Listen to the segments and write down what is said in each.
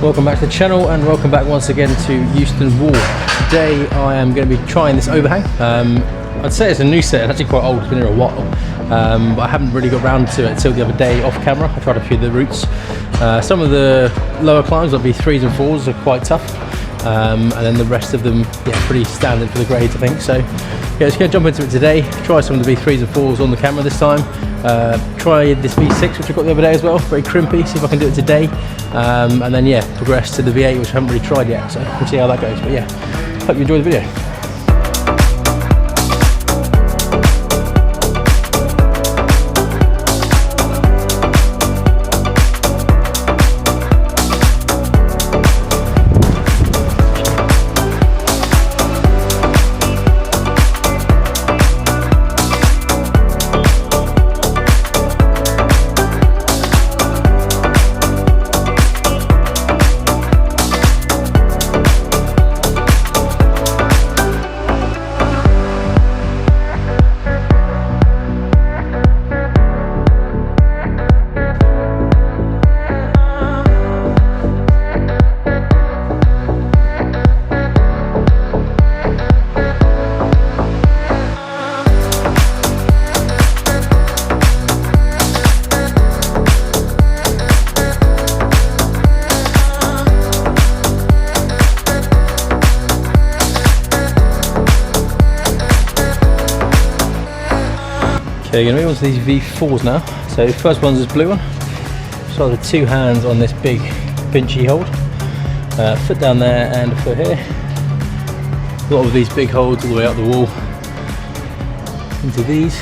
Welcome back to the channel and welcome back once again to Euston Wall. Today I am going to be trying this overhang. I'd say it's a new set, it's actually quite old, it's been here a while. But I haven't really got round to it till the other day off camera. I tried a few of the routes. Some of the lower climbs, like V3s and 4s, are quite tough. And then the rest of them, yeah, pretty standard for the grades, I think. So yeah, just going to jump into it today, try some of the V3s and 4s on the camera this time. Try this V6 which I got the other day as well, very crimpy, see if I can do it today. And then yeah, progress to the V8 which I haven't really tried yet, so we'll see how that goes. But yeah, hope you enjoy the video. Okay, we're going to move on to these V4s now. So first one's this blue one. Start with two hands on this big pinchy hold. Foot down there and a foot here. A lot of these big holds all the way up the wall into these.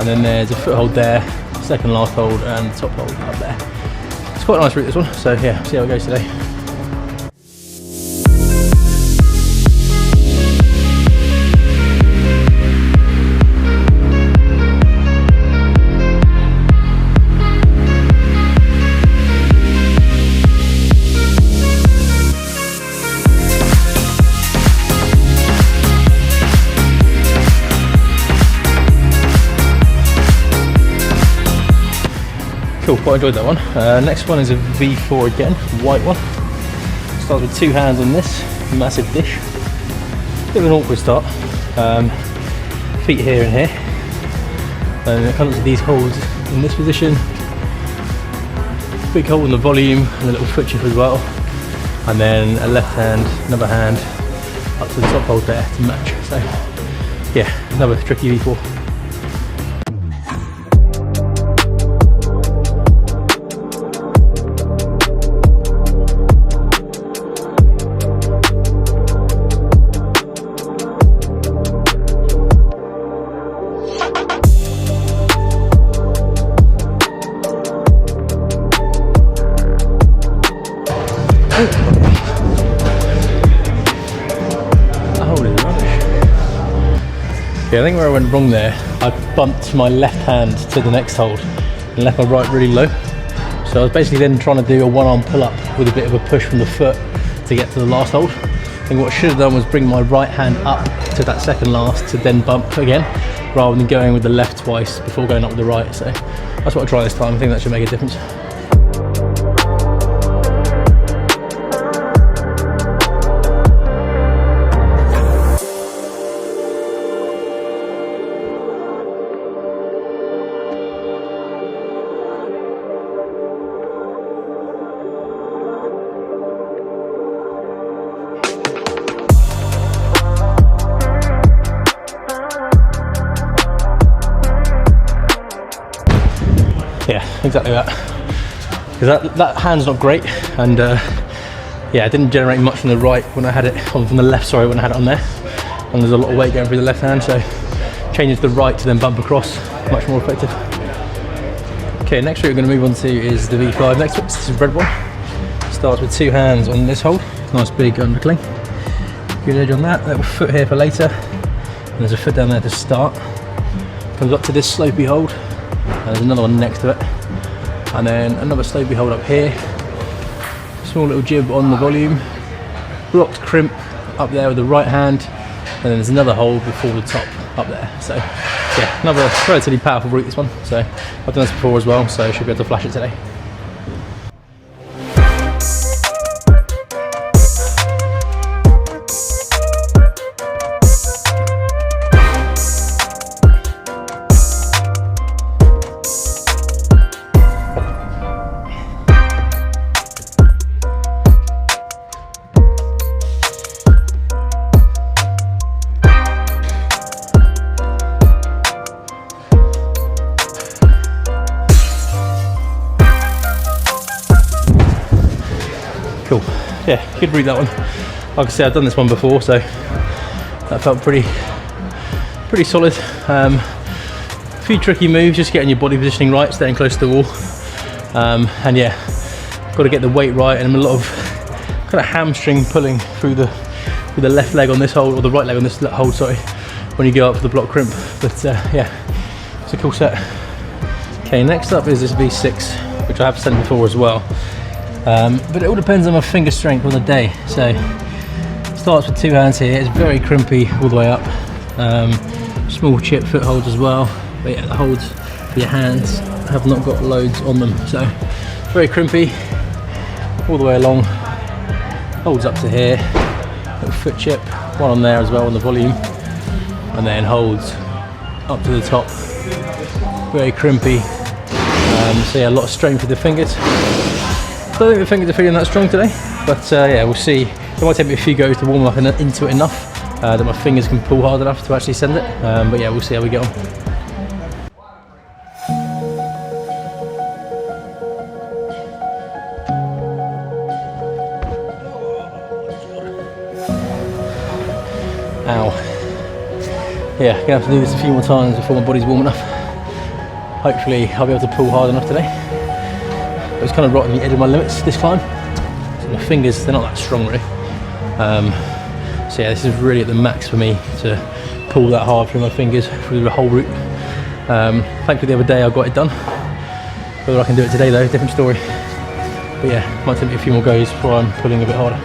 And then there's a foothold there, second last hold and top hold up there. It's quite a nice route this one, so yeah, see how it goes today. Cool, quite enjoyed that one. Next one is a V4 again, white one. Starts with two hands on this massive dish. Bit of an awkward start. Feet here and here. And it comes to these holds in this position. Big hold on the volume and a little foot shift as well. And then a left hand, another hand up to the top hold there to match. So yeah, another tricky V4. Yeah, I think where I went wrong there, I bumped my left hand to the next hold and left my right really low. So I was basically then trying to do a one-arm pull-up with a bit of a push from the foot to get to the last hold. I think what I should have done was bring my right hand up to that second last to then bump again, rather than going with the left twice before going up with the right. So that's what I try this time. I think that should make a difference. Yeah, exactly that. Because that hand's not great, and yeah, it didn't generate much from the right when I had it, from the left, sorry, when I had it on there. And there's a lot of weight going through the left hand, so changing to the right to then bump across, much more effective. Okay, next route we're going to move on to is the V5 next to it. This is a red one. Starts with two hands on this hold, nice big undercling. Good edge on that, little foot here for later. And there's a foot down there to start. Comes up to this slopey hold. And there's another one next to it, and then another slopey hold up here, small little jib on the volume, blocked crimp up there with the right hand, and then there's another hold before the top up there. So yeah, another relatively powerful route, this one. So I've done this before as well, so I should be able to flash it today. Cool. Yeah, good read that one. Like I said, I've done this one before, so that felt pretty solid. A few tricky moves, just getting your body positioning right, staying close to the wall. And yeah, got to get the weight right, and a lot of kind of hamstring pulling through the left leg on this hold, or the right leg on this hold, sorry, when you go up for the block crimp. But yeah, it's a cool set. Okay, next up is this V6, which I have sent before as well. But it all depends on my finger strength on the day. So it starts with 2 hands here. It's very crimpy all the way up. Small chip footholds as well. But yeah, the holds for your hands have not got loads on them. So very crimpy all the way along. Holds up to here. Little foot chip, one on there as well on the volume. And then holds up to the top. Very crimpy. So yeah, a lot of strain for the fingers. I don't think the fingers are feeling that strong today, but yeah, we'll see. It might take me a few goes to warm up into it enough that my fingers can pull hard enough to actually send it. But yeah, we'll see how we get on. Ow. Yeah, gonna have to do this a few more times before my body's warm enough. Hopefully I'll be able to pull hard enough today. But it's kind of right on the edge of my limits this climb. So my fingers, they're not that strong really. So yeah, this is really at the max for me to pull that hard through my fingers through the whole route. Thankfully the other day I got it done. Whether I can do it today though, different story. But yeah, might take me a few more goes before I'm pulling a bit harder.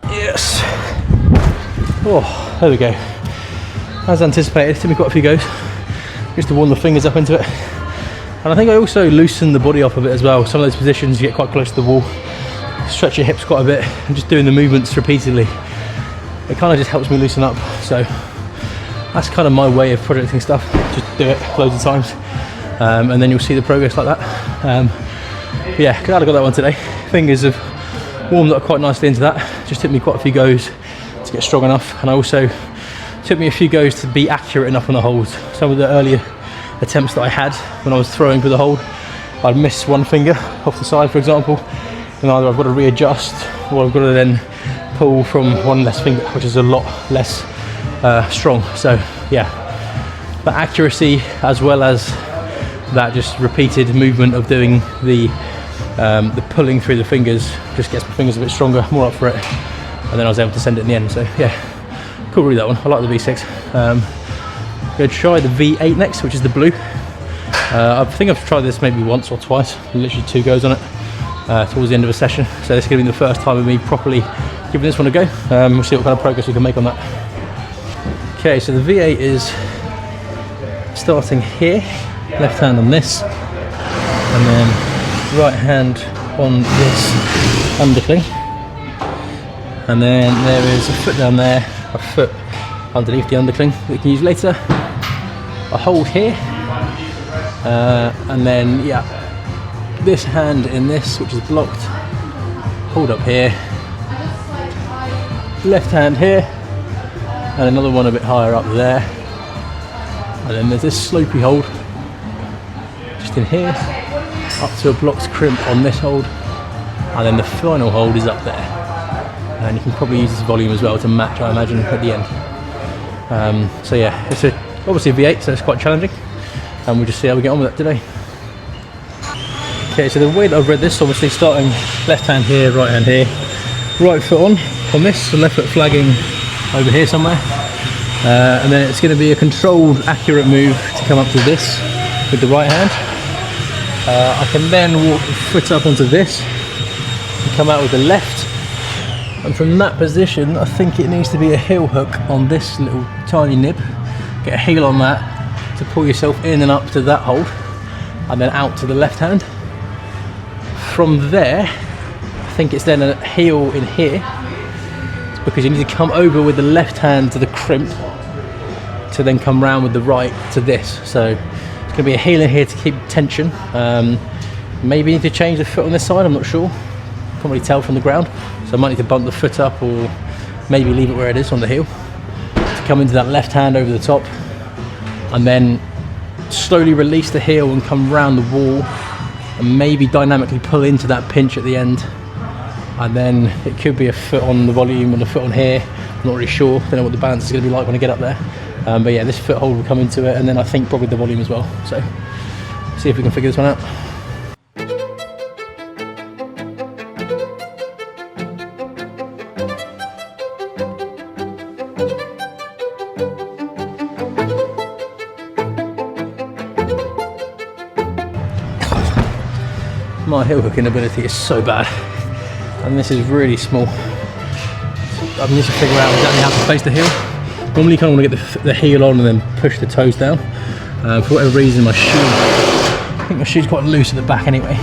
Yes. Oh, there we go. As anticipated, it took me quite a few goes just to warm the fingers up into it. And I think I also loosened the body up a bit as well. Some of those positions you get quite close to the wall, stretch your hips quite a bit, and just doing the movements repeatedly, it kind of just helps me loosen up. So that's kind of my way of projecting stuff. Just do it loads of times, and then you'll see the progress like that. But yeah, glad I got that one today. Fingers have warmed up quite nicely into that. Just took me quite a few goes to get strong enough, and I also took me a few goes to be accurate enough on the holds. Some of the earlier attempts that I had when I was throwing for the hold, I'd miss one finger off the side, for example, and either I've got to readjust or I've got to then pull from one less finger, which is a lot less strong. So yeah, the accuracy as well as that just repeated movement of doing the pulling through the fingers just gets my fingers a bit stronger, more up for it, and then I was able to send it in the end. So yeah, cool read that one. I like the V6. Going to try the V8 next, which is the blue. I think I've tried this maybe once or twice, literally 2 goes on it towards the end of a session. So this is going to be the first time of me properly giving this one a go. We'll see what kind of progress we can make on that. Okay, so the V8 is starting here, left hand on this, and then right hand on this undercling. And then there is a foot down there, a foot underneath the undercling that you can use later. A hold here, and then yeah, this hand in this, which is blocked, hold up here, left hand here, and another one a bit higher up there, and then there's this slopey hold just in here, up to a blocked crimp on this hold, and then the final hold is up there, and you can probably use this volume as well to match, I imagine, at the end. So yeah, it's a Obviously V8, so it's quite challenging, and we'll just see how we get on with it today. Okay, so the way that I've read this, obviously starting left hand here, right hand here, right foot on this, the left foot flagging over here somewhere, and then it's going to be a controlled, accurate move to come up to this with the right hand. I can then walk the foot up onto this and come out with the left, and from that position I think it needs to be a heel hook on this little tiny nib. Get a heel on that to pull yourself in and up to that hold, and then out to the left hand. From there, I think it's then a heel in here, because you need to come over with the left hand to the crimp to then come round with the right to this. So it's going to be a heel in here to keep tension. Maybe need to change the foot on this side, I'm not sure. Can't really tell from the ground. So I might need to bump the foot up, or maybe leave it where it is on the heel. To come into that left hand over the top, and then slowly release the heel and come round the wall, and maybe dynamically pull into that pinch at the end. And then it could be a foot on the volume and a foot on here. I'm not really sure. Don't know what the balance is going to be like when I get up there. But yeah, this foothold will come into it, and then I think probably the volume as well. So see if we can figure this one out. My heel hooking ability is so bad, and this is really small. I need to figure out exactly how to place the heel. Normally you kind of want to get the heel on and then push the toes down. For whatever reason my shoe, I think my shoe's quite loose at the back anyway.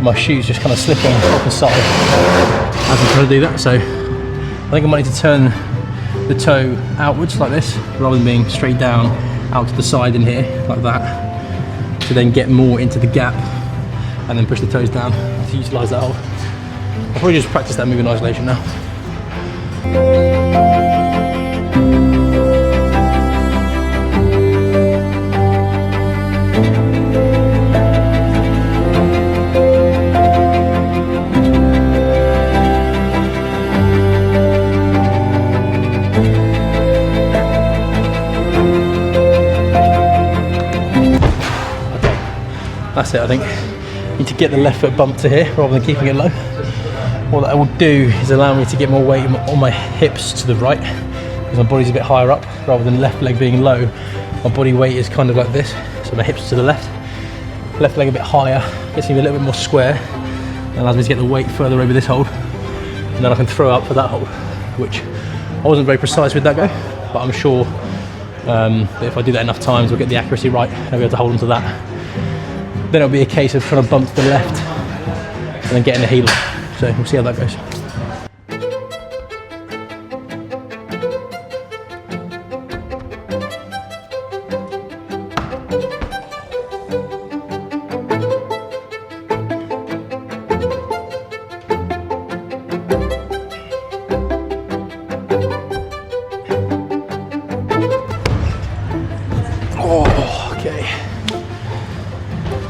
My shoe's just kind of slipping off the side as I'm trying to do that. So I think I might need to turn the toe outwards like this, rather than being straight down out to the side in here, like that, to then get more into the gap, and then push the toes down to utilise that hold. I'll probably just practice that move in isolation now. Okay, that's it I think. Need to get the left foot bumped to here rather than keeping it low. What that will do is allow me to get more weight on my hips to the right, because my body's a bit higher up. Rather than left leg being low, my body weight is kind of like this, so my hips to the left leg a bit higher, gets me a little bit more square, and allows me to get the weight further over this hold, and then I can throw up for that hold, which I wasn't very precise with that go, but I'm sure that if I do that enough times we'll get the accuracy right and I'll be able to hold on to that. Then it'll be a case of trying to bump to the left and then getting the heel on. So we'll see how that goes.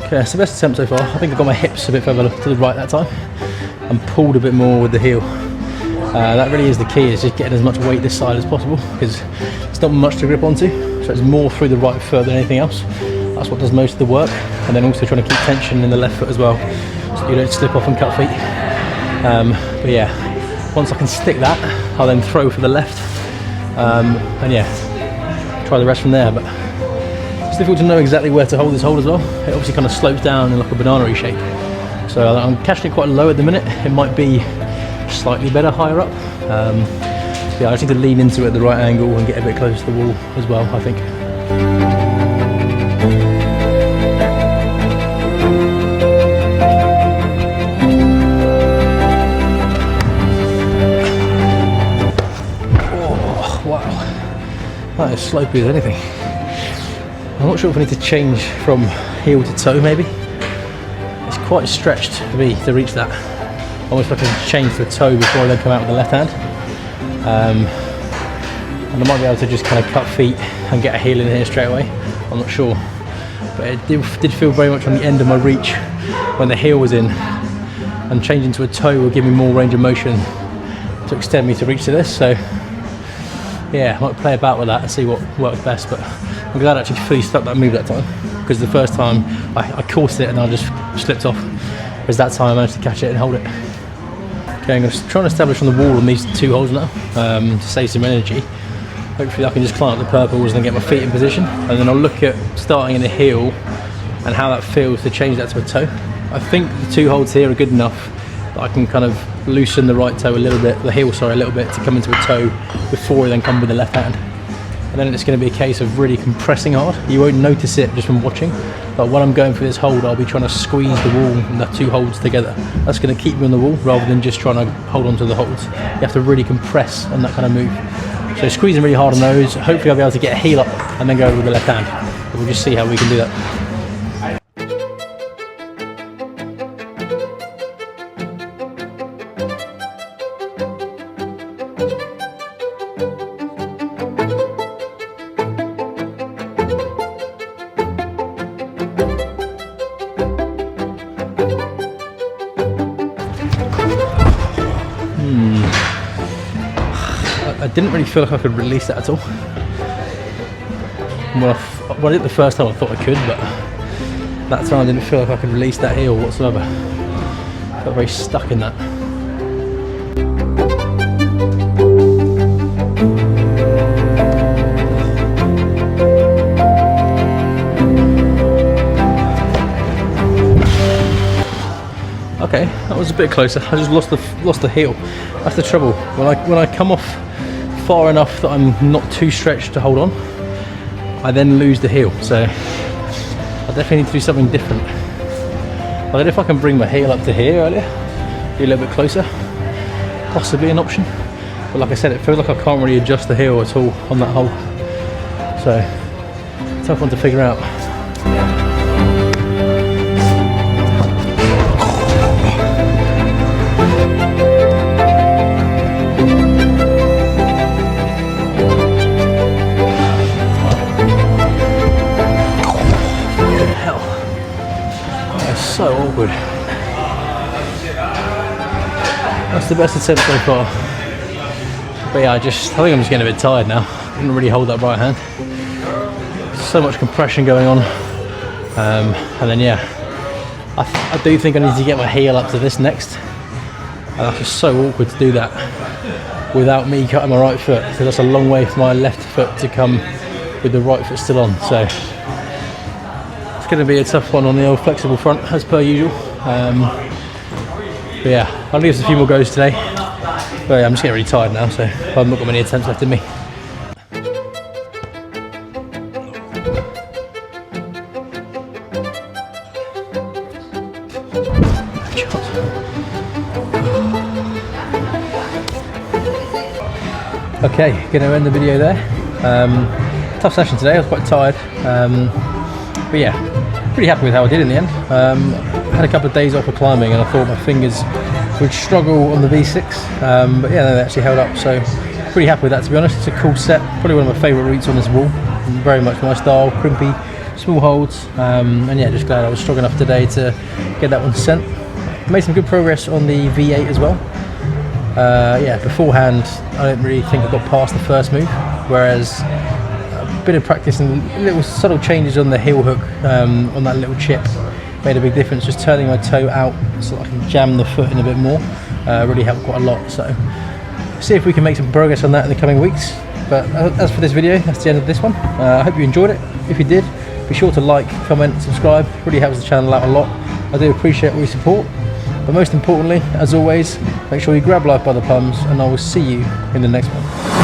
Okay, it's the best attempt so far. I think I got my hips a bit further to the right that time and pulled a bit more with the heel. That really is the key, is just getting as much weight this side as possible, because it's not much to grip onto, so it's more through the right foot than anything else. That's what does most of the work, and then also trying to keep tension in the left foot as well, so you don't slip off and cut feet. But yeah, once I can stick that, I'll then throw for the left, and yeah, try the rest from there. But it's difficult to know exactly where to hold this hold as well. It obviously kind of slopes down in like a banana-y shape. So I'm catching it quite low at the minute. It might be slightly better higher up. Yeah, I just need to lean into it at the right angle and get a bit closer to the wall as well, I think. Oh, wow. That is slopey as anything. I'm not sure if I need to change from heel to toe maybe. It's quite stretched for me to reach that. Almost like I can change the toe before I then come out with the left hand. And I might be able to just kind of cut feet and get a heel in here straight away. I'm not sure. But it did feel very much on the end of my reach when the heel was in. And changing to a toe will give me more range of motion to extend me to reach to this. So yeah, I might play about with that and see what works best, but I'm glad I actually fully stuck that move that time, because the first time I caught it and I just slipped off, whereas that time I managed to catch it and hold it. Okay, I'm going to try and establish on the wall on these 2 holes now, to save some energy. Hopefully I can just climb up the purples and then get my feet in position, and then I'll look at starting in the heel and how that feels to change that to a toe. I think the 2 holds here are good enough that I can kind of loosen the right toe a little bit, the heel, sorry, a little bit, to come into a toe before I then come with the left hand. And then it's going to be a case of really compressing hard. You won't notice it just from watching, but when I'm going through this hold, I'll be trying to squeeze the wall and the 2 holds together. That's going to keep me on the wall rather than just trying to hold on to the holds. You have to really compress on that kind of move. So squeezing really hard on those, hopefully I'll be able to get a heel up and then go over with the left hand. But we'll just see how we can do that. I didn't really feel like I could release that at all. When I did it the first time I thought I could, but that time I didn't feel like I could release that heel whatsoever. I felt very stuck in that. Okay, that was a bit closer. I just lost the heel. That's the trouble. When I come off far enough that I'm not too stretched to hold on, I then lose the heel. So I definitely need to do something different. I don't know if I can bring my heel up to here earlier, be a little bit closer, possibly an option. But like I said, it feels like I can't really adjust the heel at all on that hole. So tough one to figure out. So awkward. That's the best attempt so far. But yeah, I think I'm just getting a bit tired now. I didn't really hold that right hand. So much compression going on. And then yeah, I do think I need to get my heel up to this next. And that's just so awkward to do that without me cutting my right foot. So that's a long way for my left foot to come with the right foot still on. So going to be a tough one on the old flexible front as per usual, but yeah, I'll leave us a few more goes today. But yeah, I'm just getting really tired now, so I've not got many attempts left in me. Okay, going to end the video there. Tough session today, I was quite tired, but yeah, pretty happy with how I did in the end. I had a couple of days off of climbing and I thought my fingers would struggle on the V6, but yeah, they actually held up, so pretty happy with that, to be honest. It's a cool set, probably one of my favourite routes on this wall, very much my style, crimpy, small holds, and yeah, just glad I was strong enough today to get that one sent. Made some good progress on the V8 as well. Yeah, beforehand I didn't really think I got past the first move, whereas bit of practice and little subtle changes on the heel hook, on that little chip, made a big difference. Just turning my toe out so I can jam the foot in a bit more really helped quite a lot. So see if we can make some progress on that in the coming weeks. But as for this video, that's the end of this one. I hope you enjoyed it. If you did, be sure to like, comment, subscribe. It really helps the channel out a lot. I do appreciate all your support, but most importantly, as always, make sure you grab life by the plums, and I will see you in the next one.